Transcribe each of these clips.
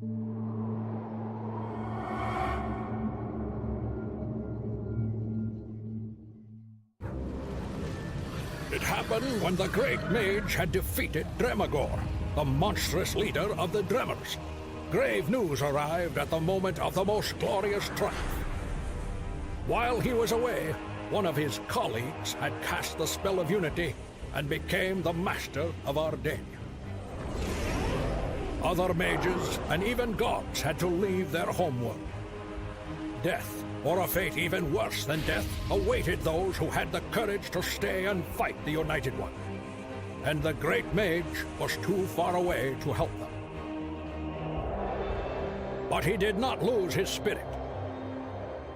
It happened when the great mage had defeated Dremagor, the monstrous leader of the Dremors. Grave news arrived at the moment of the most glorious triumph. While he was away, one of his colleagues had cast the spell of unity and became the master of Ardania. Other mages and even gods had to leave their homeworld. Death, or a fate even worse than death, awaited those who had the courage to stay and fight the United One. And the great mage was too far away to help them. But he did not lose his spirit.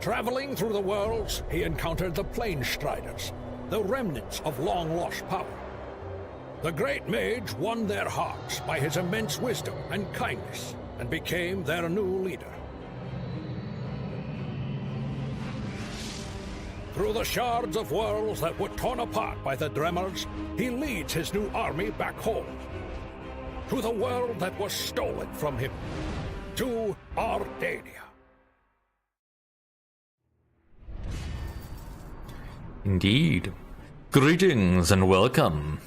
Traveling through the worlds, he encountered the Plane Striders, the remnants of long-lost power. The great mage won their hearts by his immense wisdom and kindness, and became their new leader. Through the shards of worlds that were torn apart by the Dremors, he leads his new army back home. To the world that was stolen from him. To Ardania. Indeed. Greetings and welcome,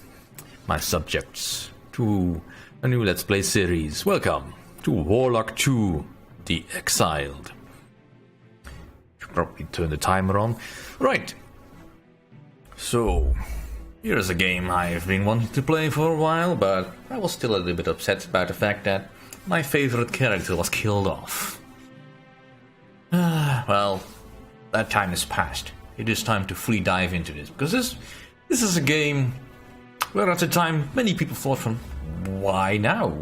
my subjects, to a new Let's Play series. Welcome to Warlock 2, The Exiled. Should probably turn the timer on. Right. So, here's a game I've been wanting to play for a while, but I was still a little bit upset about the fact that my favorite character was killed off. Well, that time has passed. It is time to fully dive into this, because this is a game where at the time many people thought from, why now?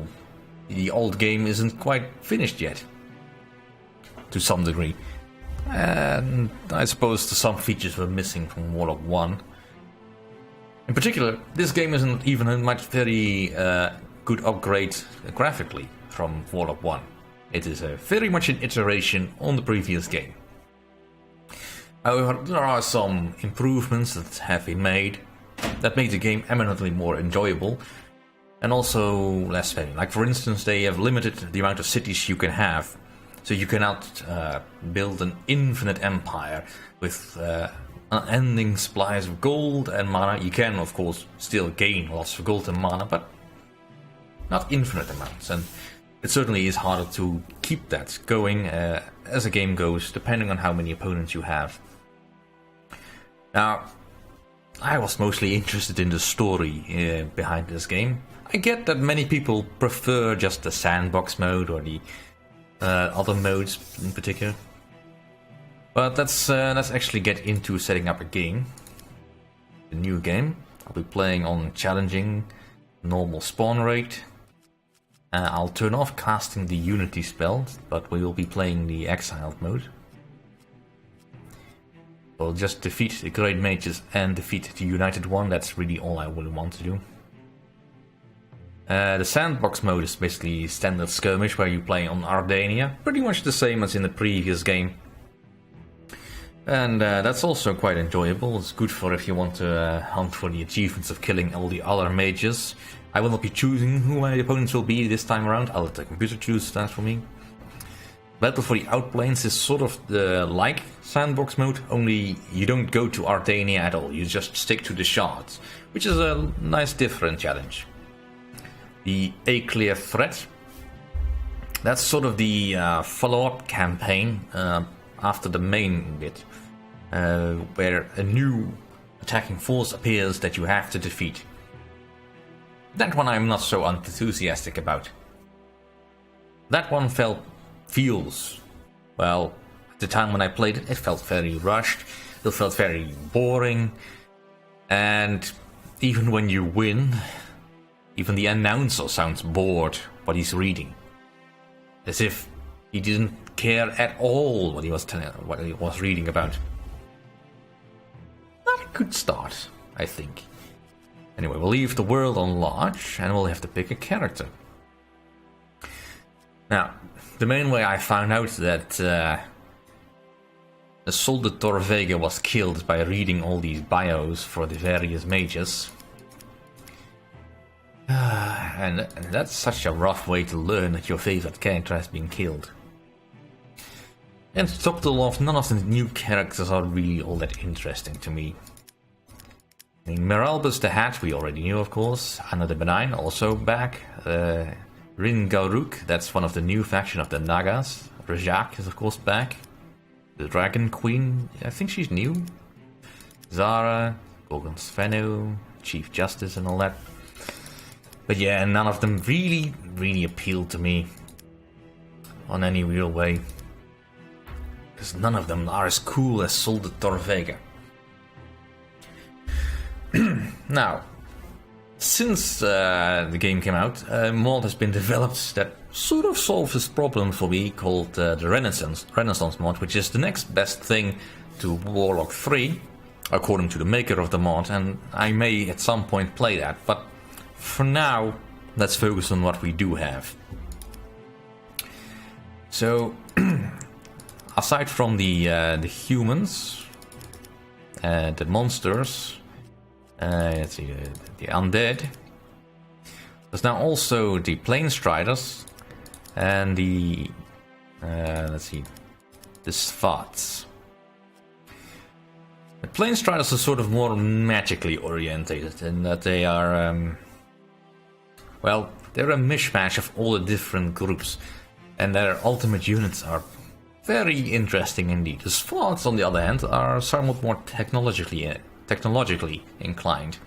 The old game isn't quite finished yet. To some degree. And I suppose some features were missing from Warlock 1. In particular, this game isn't even a much very good upgrade graphically from Warlock 1. It is very much an iteration on the previous game. However, there are some improvements that have been made that make the game eminently more enjoyable and also less spending. Like, for instance, they have limited the amount of cities you can have. So you cannot build an infinite empire with unending supplies of gold and mana. You can, of course, still gain lots of gold and mana, but not infinite amounts. And it certainly is harder to keep that going as the game goes, depending on how many opponents you have. Now, I was mostly interested in the story behind this game. I get that many people prefer just the sandbox mode or the other modes in particular. But let's actually get into setting up a game. The new game. I'll be playing on challenging, normal spawn rate. I'll turn off casting the Unity spell, but we will be playing the Exiled mode. We'll just defeat the Great Mages and defeat the United One. That's really all I really want to do. The sandbox mode is basically standard skirmish where you play on Ardania. Pretty much the same as in the previous game. And that's also quite enjoyable. It's good for if you want to hunt for the achievements of killing all the other mages. I will not be choosing who my opponents will be this time around. I'll let the computer choose that for me. Battle for the Outplanes is sort of like sandbox mode, only you don't go to Ardania at all. You just stick to the shards, which is a nice different challenge. The A Clear Threat. That's sort of the follow-up campaign after the main bit, where a new attacking force appears that you have to defeat. That one I'm not so enthusiastic about. That one feels, well, at the time when I played it, it felt very rushed, it felt very boring, and even when you win, even the announcer sounds bored what he's reading. As if he didn't care at all what he was reading about. Not a good start, I think. Anyway, we'll leave the world on large, and we'll have to pick a character. Now, the main way I found out that the Sol de Torvega was killed by reading all these bios for the various mages. and that's such a rough way to learn that your favorite character has been killed. And to top it all off, none of the new characters are really all that interesting to me. I mean, Meralbus the Hat, we already knew, of course. Anna the Benign, also back. Rin-Garuk, that's one of the new faction of the Nagas. Rajak is, of course, back. The Dragon Queen, I think she's new. Zara, Gorgon Svenno, Chief Justice and all that. But yeah, none of them really appealed to me on any real way. Because none of them are as cool as Sol de Torvega. Now, since the game came out, a mod has been developed that sort of solves this problem for me, called the Renaissance mod, which is the next best thing to Warlock 3, according to the maker of the mod, and I may at some point play that, but for now, let's focus on what we do have. So, aside from the humans, the monsters, let's see, the undead, there's now also the Planestriders and the let's see, the Svats. The Planestriders are sort of more magically orientated in that they are, well, they're a mishmash of all the different groups, and their ultimate units are very interesting indeed. The Svats, on the other hand, are somewhat more technologically inclined,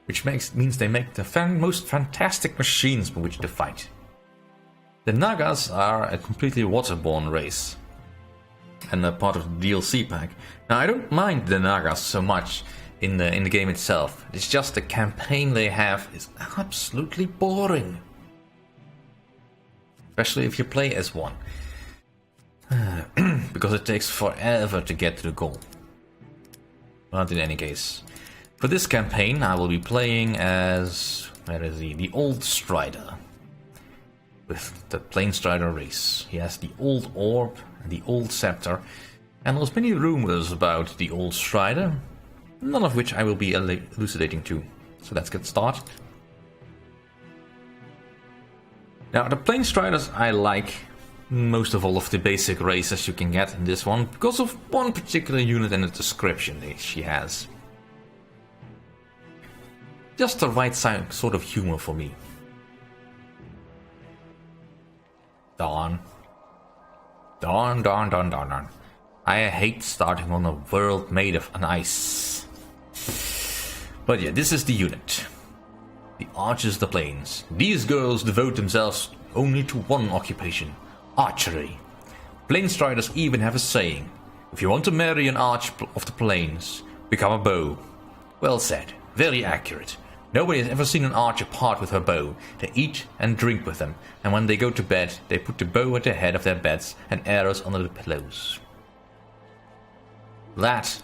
which means they make the most fantastic machines with which to fight. The Nagas are a completely waterborne race, and a part of the DLC pack. Now, I don't mind the Nagas so much in the game itself. It's just the campaign they have is absolutely boring, especially if you play as one, because it takes forever to get to the goal. But in any case, for this campaign I will be playing as, where is he? The Old Strider, with the Planestrider race. He has the Old Orb and the Old Scepter, and there's many rumors about the Old Strider, none of which I will be elucidating to. So let's get started. Now, the Planestriders I like most of all of the basic races you can get in this one, because of one particular unit and the description she has. Just the right sort of humor for me. Darn. I hate starting on a world made of ice. But yeah, this is the unit. The Archers of the Plains. These girls devote themselves only to one occupation: archery. Planestriders even have a saying: if you want to marry an archer of the plains, become a bow. Well said, very accurate. Nobody has ever seen an archer part with her bow. They eat and drink with them, and when they go to bed, they put the bow at the head of their beds and arrows under the pillows. That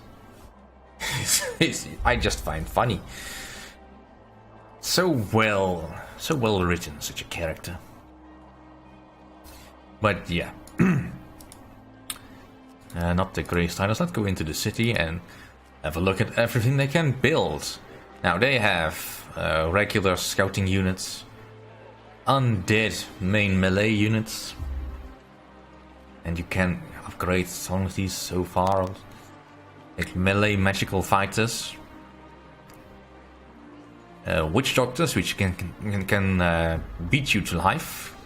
I just find funny. So well written, such a character. But yeah, not the Grey Striders. Let's go into the city and have a look at everything they can build. Now they have regular scouting units, undead main melee units, and you can upgrade some of these so far, like melee magical fighters, witch doctors, which can beat you to life,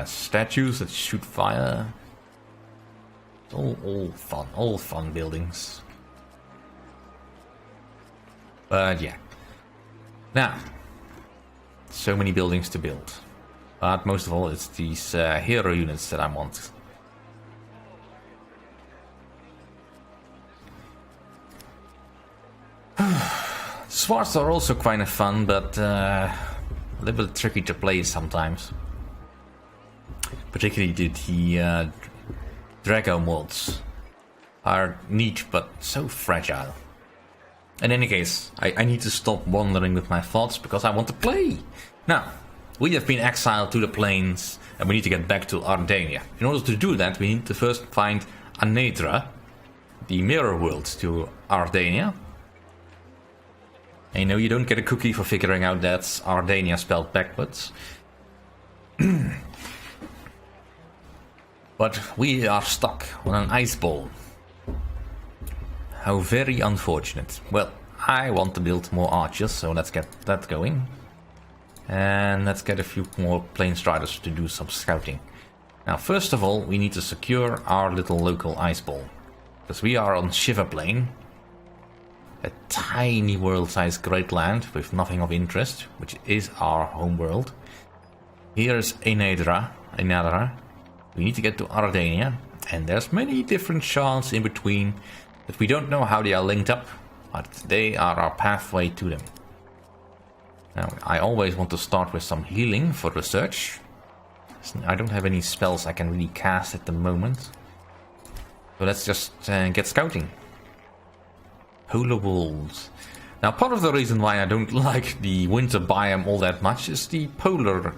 statues that shoot fire. All fun buildings. But yeah, now, so many buildings to build, but most of all it's these hero units that I want. Swarts are also kind of fun, but a little bit tricky to play sometimes. Particularly the Drago mods are neat, but so fragile. In any case, I need to stop wandering with my thoughts because I want to play. Now, we have been exiled to the plains and we need to get back to Ardania. In order to do that, we need to first find Anedra, the mirror world to Ardania. I know you don't get a cookie for figuring out that's Ardania spelled backwards. But we are stuck on an ice ball. How very unfortunate. Well, I want to build more archers, so let's get that going. And let's get a few more plane striders to do some scouting. Now, first of all, we need to secure our little local ice ball. Because we are on Shiva Plane. A tiny world-sized great land with nothing of interest, which is our home world. Here is Inadra. We need to get to Ardania, and there's many different shards in between that we don't know how they are linked up, but they are our pathway to them. Now, I always want to start with some healing for research. I don't have any spells I can really cast at the moment. So let's just get scouting. Polar wolves. Now, part of the reason why I don't like the winter biome all that much is the polar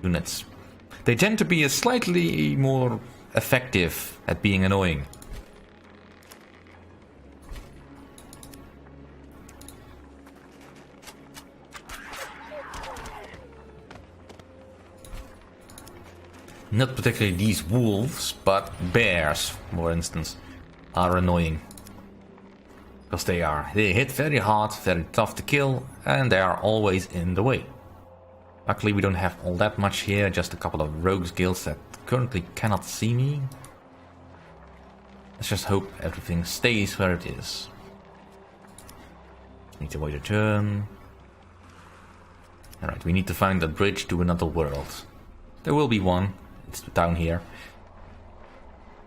units. They tend to be slightly more effective at being annoying. Not particularly these wolves, but bears, for instance, are annoying. Because they hit very hard, very tough to kill, and they are always in the way. Luckily we don't have all that much here, just a couple of rogues guilds that currently cannot see me. Let's just hope everything stays where it is. Need to wait a turn. Alright, we need to find a bridge to another world. There will be one. It's down here.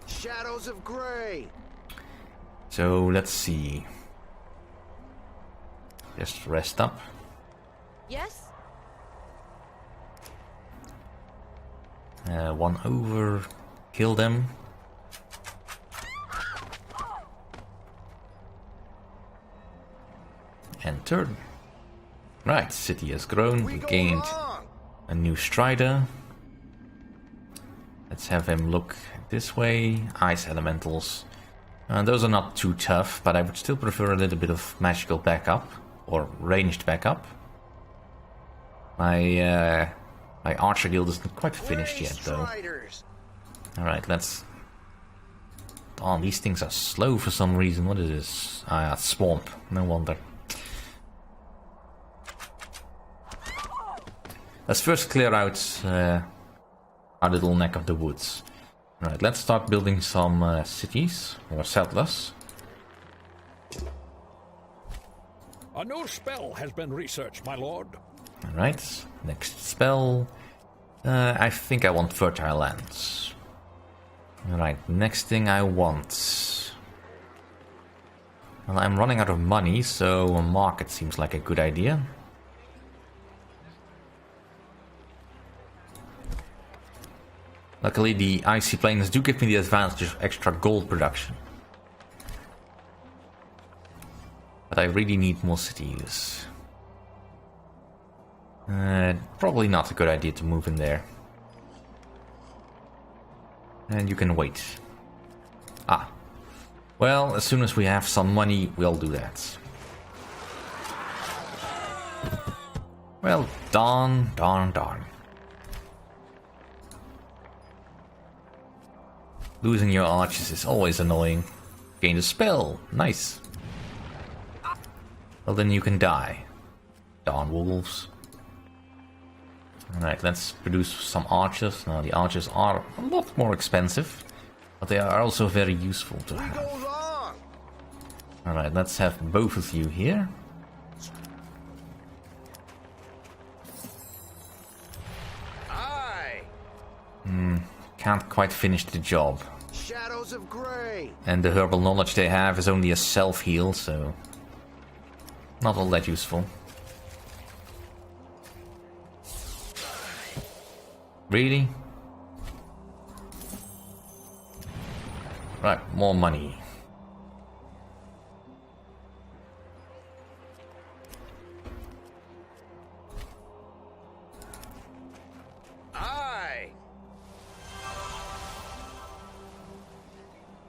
Shadows of Grey. So let's see. Just rest up. Yes? One over. Kill them. And turn. Right, city has grown. We gained a new strider. Let's have him look this way. Ice elementals. Those are not too tough, but I would still prefer a little bit of magical backup. Or ranged backup. My archer guild isn't quite finished yet, though. Alright, let's... Oh, these things are slow for some reason. What is this? Ah, yeah, swamp. No wonder. Let's first clear out our little neck of the woods. Alright, let's start building some cities, or settlers. A new spell has been researched, my lord. Alright, next spell. I think I want fertile lands. Alright, next thing I want. Well, I'm running out of money, so a market seems like a good idea. Luckily, the icy plains do give me the advantage of extra gold production. But I really need more cities. Probably not a good idea to move in there. And you can wait. Ah. Well, as soon as we have some money, we'll do that. Well, darn. Losing your archers is always annoying. Gain a spell. Nice. Well, then you can die. Darn wolves. Alright, let's produce some archers. Now, the archers are a lot more expensive, but they are also very useful to have. Alright, let's have both of you here. Can't quite finish the job. Shadows of Grey. And the herbal knowledge they have is only a self-heal, so... not all that useful. Really? Right, more money.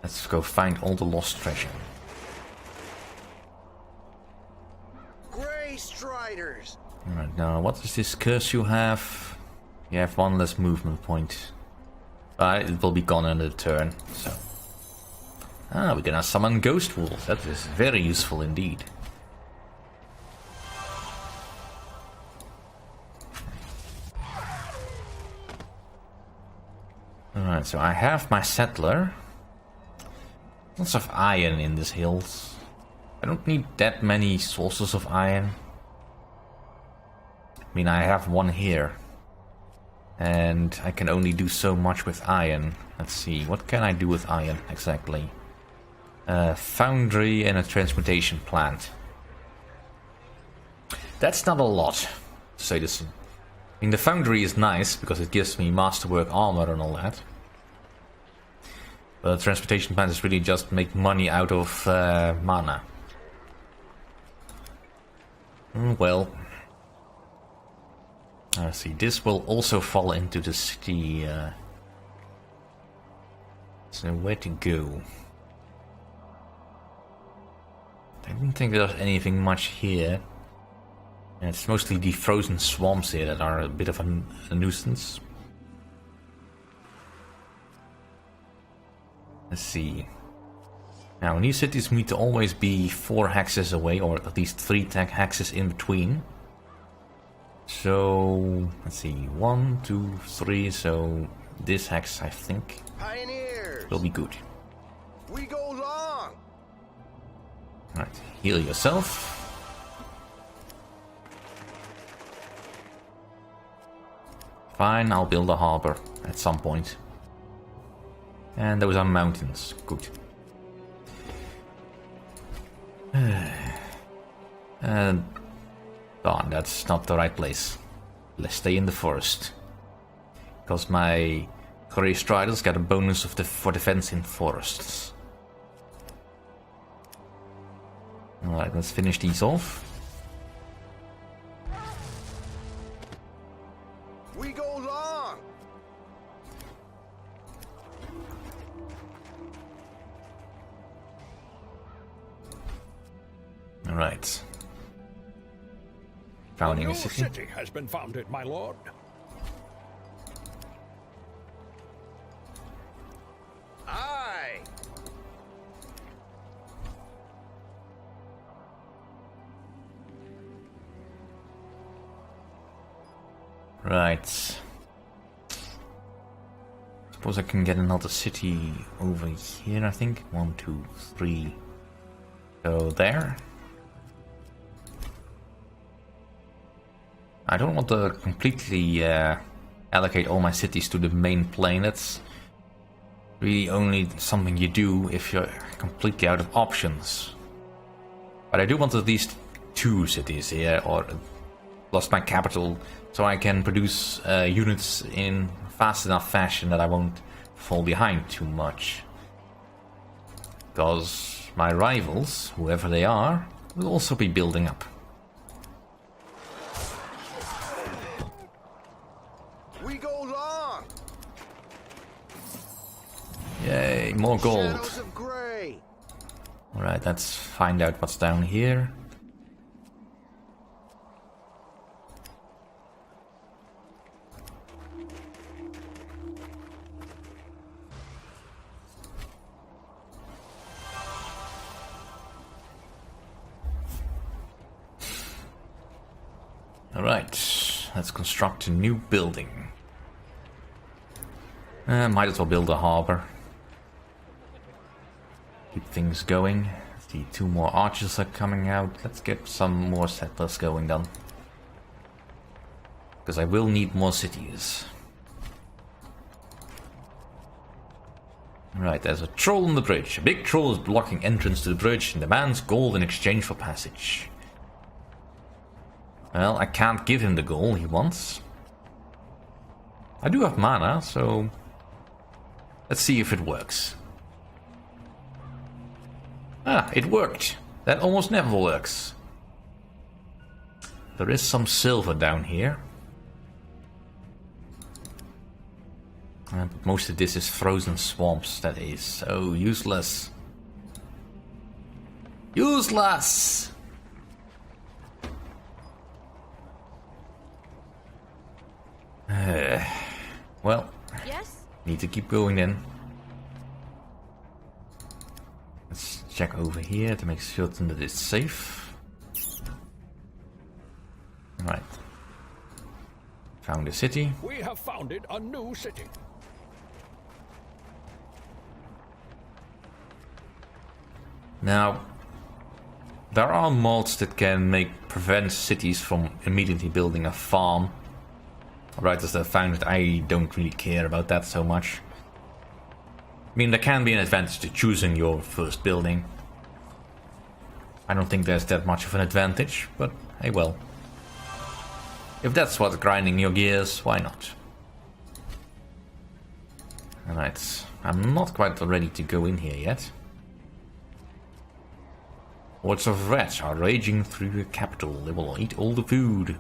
Let's go find all the lost treasure. Gray Striders. Alright, now what is this curse you have? You have one less movement point. But it will be gone in a turn, so. Ah, we're gonna summon Ghost Wolves. That is very useful indeed. Alright, so I have my settler. Lots of iron in these hills. I don't need that many sources of iron. I mean, I have one here. And I can only do so much with iron. Let's see, what can I do with iron exactly? Foundry and a transmutation plant. That's not a lot, to say this. I mean, the foundry is nice because it gives me masterwork armor and all that. But the transportation plant is really just make money out of mana. Well, let's see. This will also fall into the city. So where to go? I don't think there's anything much here. And it's mostly the frozen swamps here that are a bit of a nuisance. Let's see. Now, new cities need to always be 4 hexes away, or at least 3 hexes in between. So, let's see. 1, 2, 3. So, this hex, I think, Pioneers. will be good. We go long. Right, heal yourself. Fine, I'll build a harbor at some point. And those are mountains. Good. Darn, that's not the right place. Let's stay in the forest. Because my Gray Striders get a bonus of for defense in forests. Alright, let's finish these off. We go long. Alright. A Founding new a city. city has been founded, my lord. Aye. Right. Suppose I can get another city over here, I think. 1, 2, 3. Go there. I don't want to completely allocate all my cities to the main plane. That's really only something you do if you're completely out of options. But I do want at least 2 cities here, or plus my capital, so I can produce units in fast enough fashion that I won't fall behind too much. Because my rivals, whoever they are, will also be building up. We go long. Yay, more gold. Shadows of Gray. Alright, let's find out what's down here. Alright, let's construct a new building. Might as well build a harbor. Keep things going. See, 2 more archers are coming out. Let's get some more settlers going then. Because I will need more cities. Right, there's a troll on the bridge. A big troll is blocking entrance to the bridge and demands gold in exchange for passage. Well, I can't give him the gold he wants. I do have mana, so let's see if it works. Ah, it worked. That almost never works. There is some silver down here. But most of this is frozen swamps, that is so useless. Useless! Need to keep going then. Let's check over here to make certain that it's safe. Alright. Found a city. We have founded a new city. Now, there are mods that can prevent cities from immediately building a farm. Right as I found it, I don't really care about that so much. I mean, there can be an advantage to choosing your first building. I don't think there's that much of an advantage, but hey well. If that's what's grinding your gears, why not? Alright, I'm not quite ready to go in here yet. Hordes of rats are raging through the capital. They will eat all the food.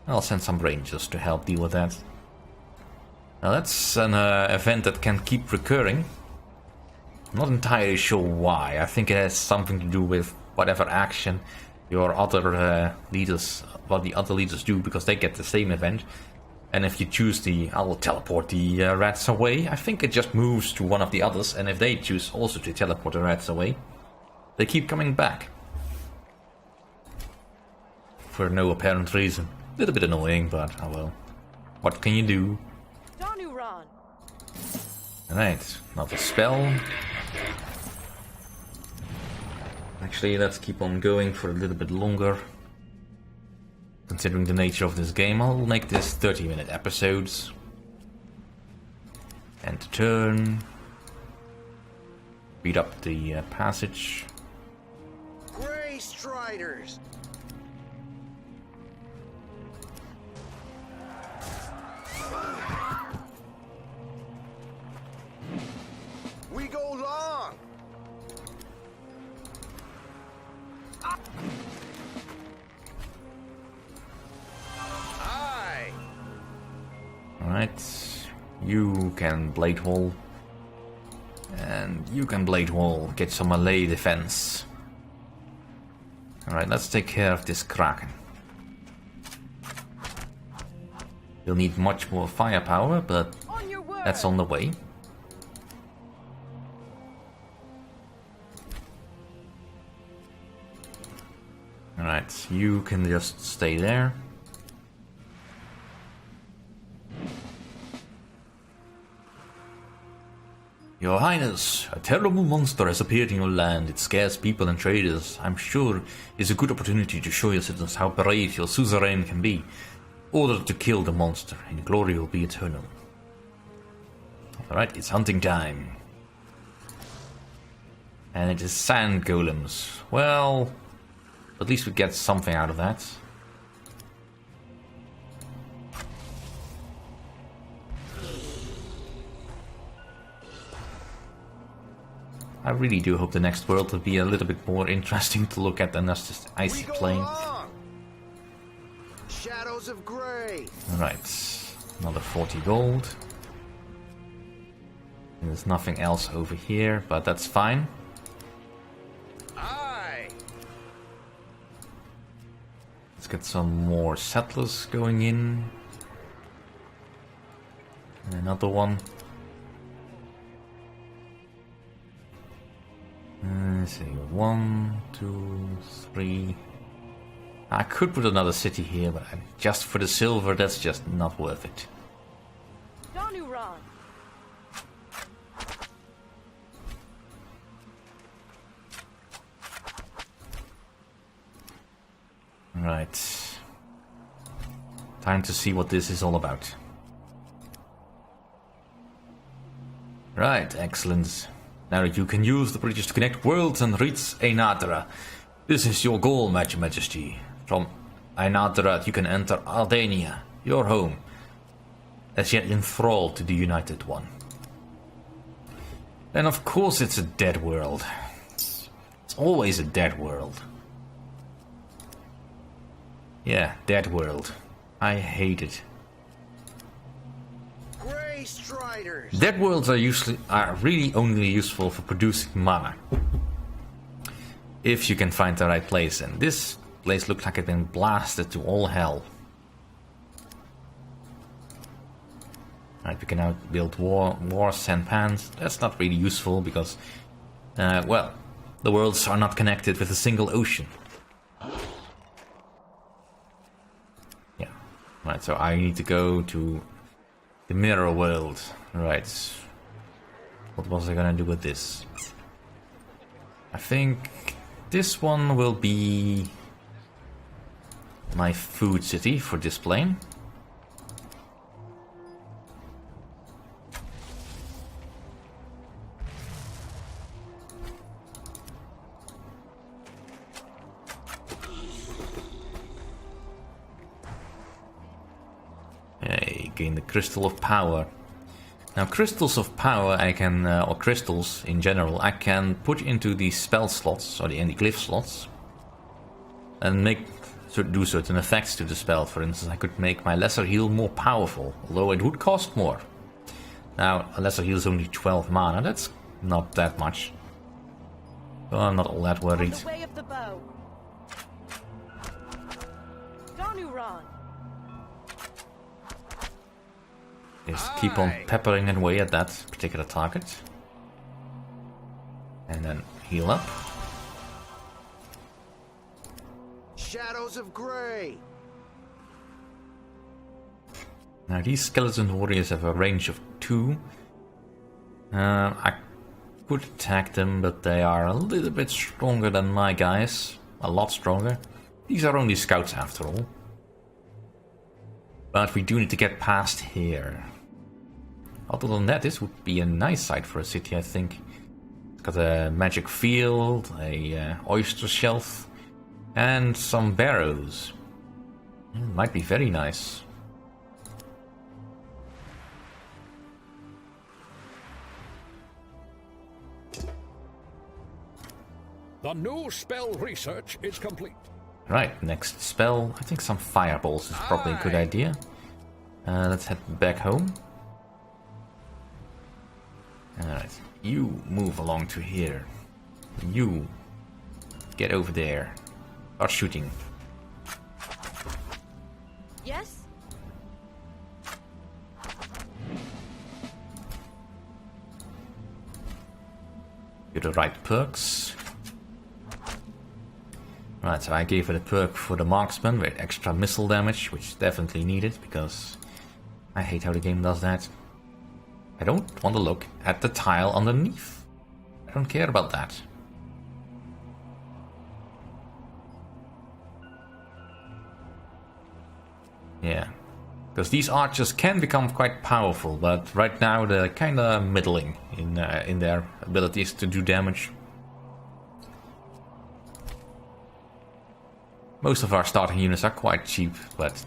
I'll send some rangers to help deal with that. Now that's an event that can keep recurring. I'm not entirely sure why. I think it has something to do with whatever action your other leaders, what the other leaders do, because they get the same event. And if you choose I'll teleport the rats away. I think it just moves to one of the others, and if they choose also to teleport the rats away, they keep coming back. For no apparent reason. A little bit annoying, but oh well. What can you do? Alright, another spell. Actually, let's keep on going for a little bit longer. Considering the nature of this game, I'll make this 30-minute episodes. End turn. Beat up the passage. Grey Striders! We go long! Aye! Alright, you can blade wall. And you can blade wall, get some melee defense. Alright, let's take care of this Kraken. You'll need much more firepower, but that's on the way. Alright, you can just stay there. Your Highness, a terrible monster has appeared in your land. It scares people and traders. I'm sure it's a good opportunity to show your citizens how brave your suzerain can be. Order to kill the monster, and glory will be eternal. Alright, it's hunting time. And it is sand golems. Well, at least we get something out of that. I really do hope the next world will be a little bit more interesting to look at than just icy plain. Shadows of Grey. Alright, another 40 gold. And there's nothing else over here, but that's fine. Aye. Let's get some more settlers going in. And another one. Let's see, 1, 2, 3. I could put another city here, but just for the silver, that's just not worth it. Right. Time to see what this is all about. Right, excellent. Now you can use the bridges to connect worlds and reach Einadra. This is your goal, Majesty. From Einadra you can enter Ardania, your home, as yet enthralled to the United One. And of course it's a dead world. It's always a dead world. Yeah, dead world. I hate it. Grey Striders. Dead worlds are really only useful for producing mana. If you can find the right place, and this place looks like it's been blasted to all hell. Right, we can now build war sandpans. That's not really useful because, well, the worlds are not connected with a single ocean. Yeah. Right, so I need to go to the mirror world. Right. What was I gonna do with this? I think this one will be my food city for display. Gain the Crystal of Power. Now, crystals of power I can, or crystals in general, I can put into the spell slots, or the glyph slots, and do certain effects to the spell. For instance, I could make my Lesser Heal more powerful, although it would cost more. Now, a Lesser Heal is only 12 mana, that's not that much. So I'm not all that worried. On the way of the bow. Ganuron. Just keep on peppering away at that particular target. And then heal up. Shadows of Grey. Now these skeleton warriors have a range of 2. I could attack them, but they are a little bit stronger than my guys. A lot stronger. These are only scouts after all. But we do need to get past here. Other than that, this would be a nice site for a city, I think. It's got a magic field, a oyster shelf, and some barrows. Might be very nice. The new spell research is complete. Right, next spell. I think some fireballs is probably a good idea. Let's head back home. Alright, you move along to here. You get over there. Start shooting. Yes? Do the right perks. Right, so I gave it a perk for the marksman with extra missile damage, which is definitely needed because I hate how the game does that. I don't want to look at the tile underneath. I don't care about that. Yeah, because these archers can become quite powerful, but right now they're kinda middling in their abilities to do damage. Most of our starting units are quite cheap, but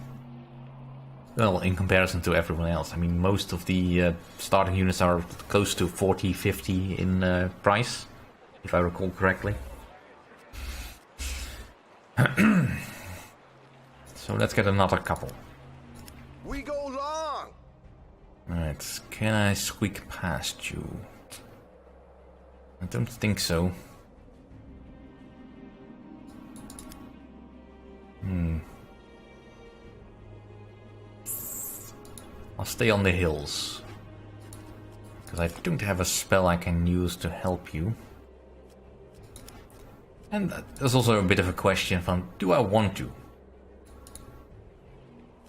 well, in comparison to everyone else. I mean, most of the starting units are close to 40, 50 in price, if I recall correctly. So let's get another couple. We go long. Alright, can I squeak past you? I don't think so. I'll stay on the hills. Because I don't have a spell I can use to help you. And there's also a bit of a question from, do I want to?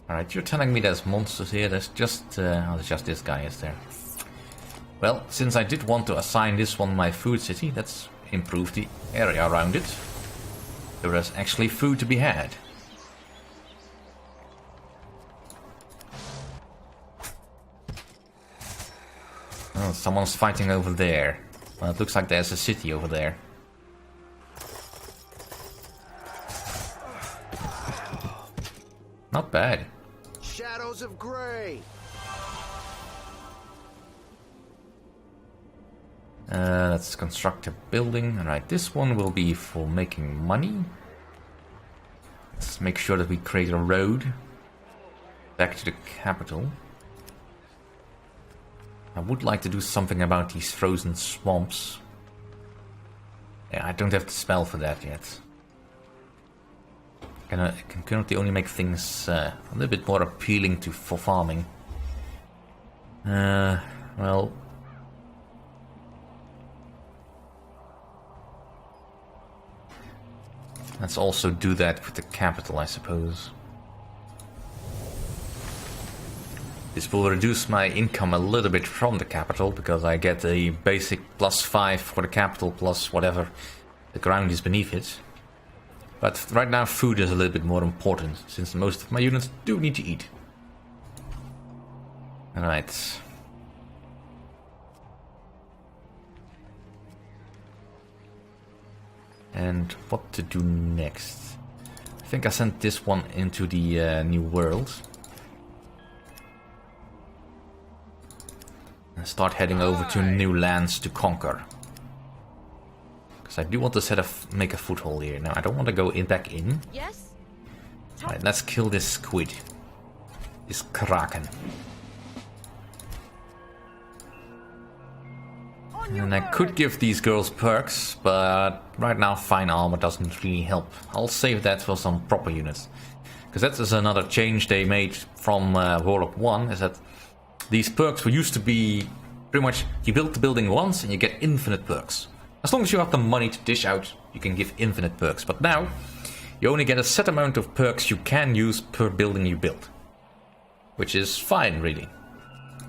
Alright, you're telling me there's monsters here, there's just this guy, is there? Well, since I did want to assign this one my food city, let's improve the area around it. So there's actually food to be had. Oh, someone's fighting over there. Well, it looks like there's a city over there. Not bad. Shadows of Grey. Let's construct a building. Alright, this one will be for making money. Let's make sure that we create a road back to the capital. I would like to do something about these frozen swamps. Yeah, I don't have the spell for that yet. I can currently only make things a little bit more appealing for farming. Well... let's also do that with the capital, I suppose. This will reduce my income a little bit from the capital, because I get a basic +5 for the capital plus whatever the ground is beneath it. But right now food is a little bit more important, since most of my units do need to eat. Alright. And what to do next? I think I sent this one into the new world. And start heading over to new lands to conquer. Because I do want to make a foothold here. Now I don't want to go back in. Yes? Alright, let's kill this squid. This kraken. And I could give these girls perks, but right now fine armor doesn't really help. I'll save that for some proper units. Because that is another change they made from Warlock 1, is that these perks were used to be pretty much, you build the building once and you get infinite perks. As long as you have the money to dish out, you can give infinite perks. But now, you only get a set amount of perks you can use per building you build. Which is fine, really.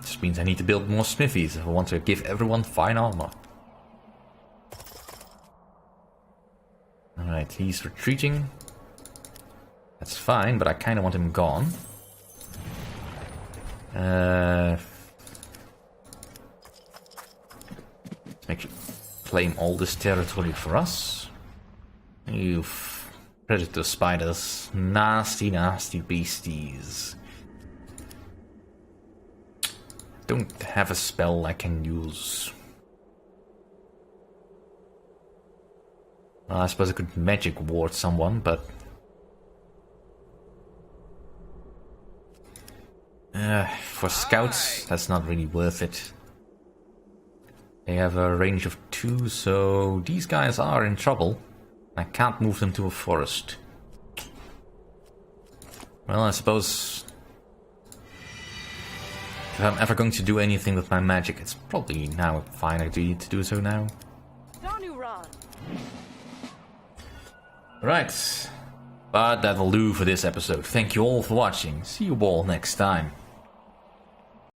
Just means I need to build more smithies if I want to give everyone fine armor. Alright, he's retreating. That's fine, but I kind of want him gone. Let's make sure claim all this territory for us. You predator spiders. Nasty, nasty beasties. Don't have a spell I can use. Well, I suppose I could magic ward someone, but... for scouts, that's not really worth it. They have a range of 2, so these guys are in trouble. I can't move them to a forest. Well, I suppose... if I'm ever going to do anything with my magic, it's probably now a fine idea to do so now. Right. But that'll do for this episode. Thank you all for watching. See you all next time.